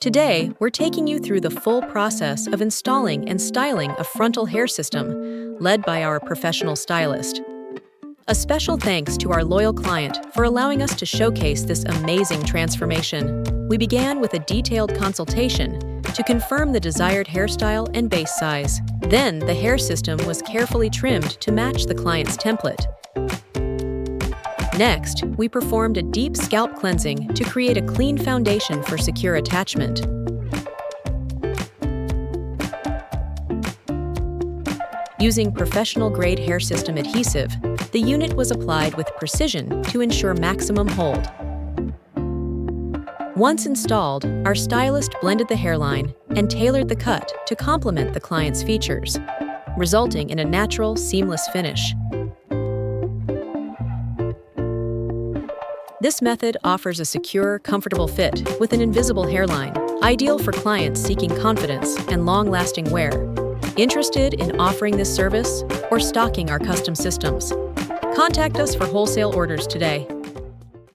Today, we're taking you through the full process of installing and styling a frontal hair system, led by our professional stylist. A special thanks to our loyal client for allowing us to showcase this amazing transformation. We began with a detailed consultation to confirm the desired hairstyle and base size. Then, the hair system was carefully trimmed to match the client's template. Next, we performed a deep scalp cleansing to create a clean foundation for secure attachment. Using professional-grade hair system adhesive, the unit was applied with precision to ensure maximum hold. Once installed, our stylist blended the hairline and tailored the cut to complement the client's features, resulting in a natural, seamless finish. This method offers a secure, comfortable fit with an invisible hairline, ideal for clients seeking confidence and long-lasting wear. Interested in offering this service or stocking our custom systems? Contact us for wholesale orders today.